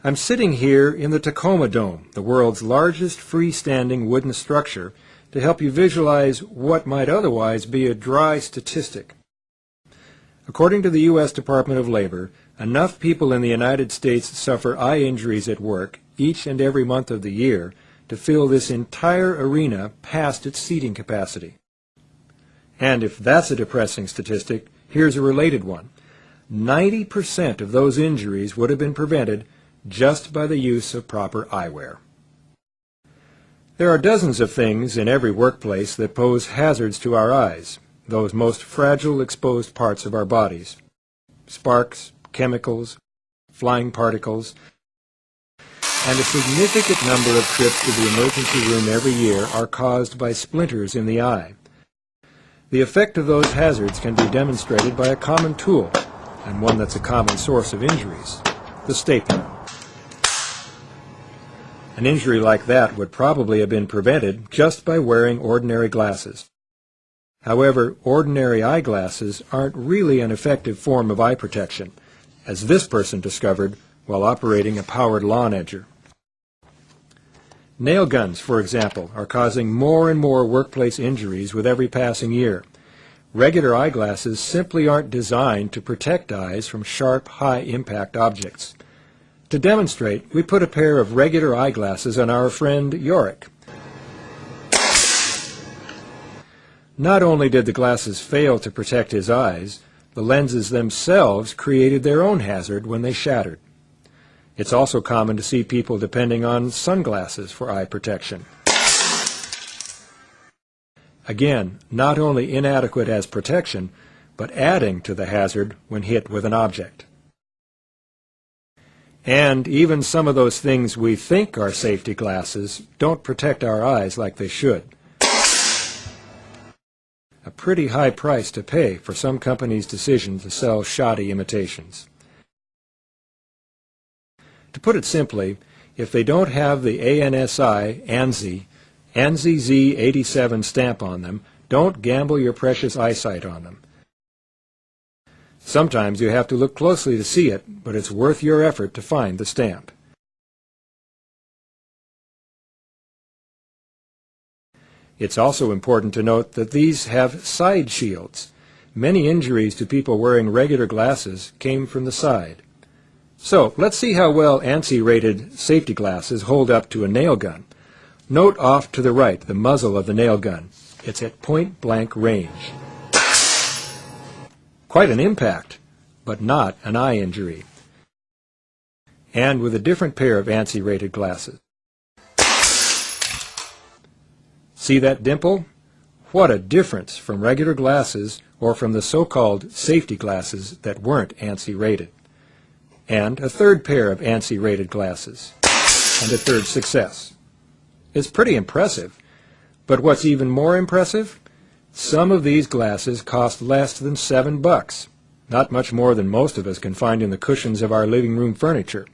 I'm sitting here in the Tacoma Dome, the world's largest freestanding wooden structure, to help you visualize what might otherwise be a dry statistic. According to the U.S. Department of Labor, enough people in the United States suffer eye injuries at work each and every month of the year to fill this entire arena past its seating capacity. And if that's a depressing statistic, here's a related one. 90% of those injuries would have been prevented just by the use of proper eyewear. There are dozens of things in every workplace that pose hazards to our eyes, those most fragile exposed parts of our bodies. Sparks, chemicals, flying particles, and a significant number of trips to the emergency room every year are caused by splinters in the eye. The effect of those hazards can be demonstrated by a common tool, and one that's a common source of injuries, the stapler. An injury like that would probably have been prevented just by wearing ordinary glasses. However, ordinary eyeglasses aren't really an effective form of eye protection, as this person discovered while operating a powered lawn edger. Nail guns, for example, are causing more and more workplace injuries with every passing year. Regular eyeglasses simply aren't designed to protect eyes from sharp, high-impact objects. To demonstrate, we put a pair of regular eyeglasses on our friend Yorick. Not only did the glasses fail to protect his eyes, the lenses themselves created their own hazard when they shattered. It's also common to see people depending on sunglasses for eye protection. Again, not only inadequate as protection, but adding to the hazard when hit with an object. And even some of those things we think are safety glasses don't protect our eyes like they should. A pretty high price to pay for some companies' decision to sell shoddy imitations. To put it simply, if they don't have the ANSI, ANSI Z87 stamp on them, don't gamble your precious eyesight on them. Sometimes you have to look closely to see it, but it's worth your effort to find the stamp. It's also important to note that these have side shields. Many injuries to people wearing regular glasses came from the side. So, let's see how well ANSI-rated safety glasses hold up to a nail gun. Note off to the right the muzzle of the nail gun. It's at point-blank range. Quite an impact, but not an eye injury. And with a different pair of ANSI-rated glasses. See that dimple? What a difference from regular glasses or from the so-called safety glasses that weren't ANSI-rated. And a third pair of ANSI-rated glasses. And a third success. It's pretty impressive. But what's even more impressive? Some of these glasses cost less than $7, not much more than most of us can find in the cushions of our living room furniture.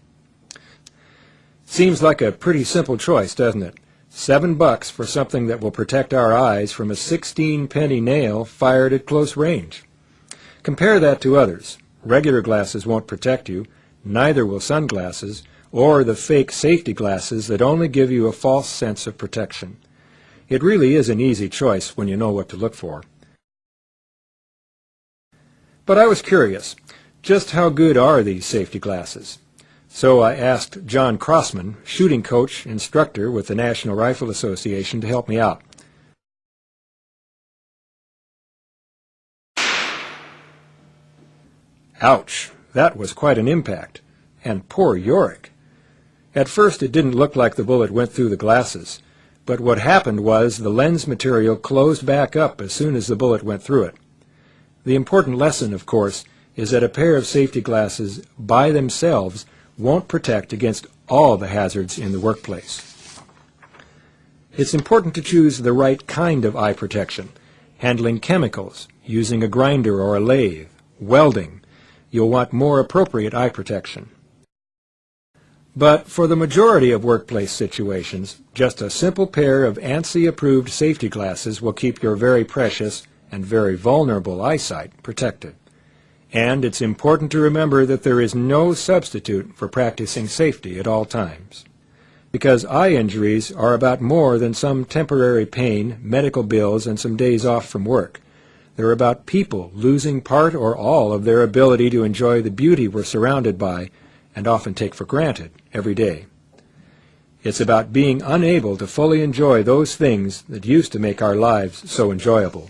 Seems like a pretty simple choice, doesn't it? $7 for something that will protect our eyes from a 16-penny nail fired at close range. Compare that to others. Regular glasses won't protect you, neither will sunglasses, or the fake safety glasses that only give you a false sense of protection. It really is an easy choice when you know what to look for. But I was curious, just how good are these safety glasses? So I asked John Crossman, shooting coach, instructor with the National Rifle Association, to help me out. Ouch, that was quite an impact. And poor Yorick. At first it didn't look like the bullet went through the glasses. But what happened was the lens material closed back up as soon as the bullet went through it. The important lesson, of course, is that a pair of safety glasses by themselves won't protect against all the hazards in the workplace. It's important to choose the right kind of eye protection. Handling chemicals, using a grinder or a lathe, welding. You'll want more appropriate eye protection. But for the majority of workplace situations, just a simple pair of ANSI-approved safety glasses will keep your very precious and very vulnerable eyesight protected. And it's important to remember that there is no substitute for practicing safety at all times. Because eye injuries are about more than some temporary pain, medical bills, and some days off from work. They're about people losing part or all of their ability to enjoy the beauty we're surrounded by and often take for granted every day. It's about being unable to fully enjoy those things that used to make our lives so enjoyable.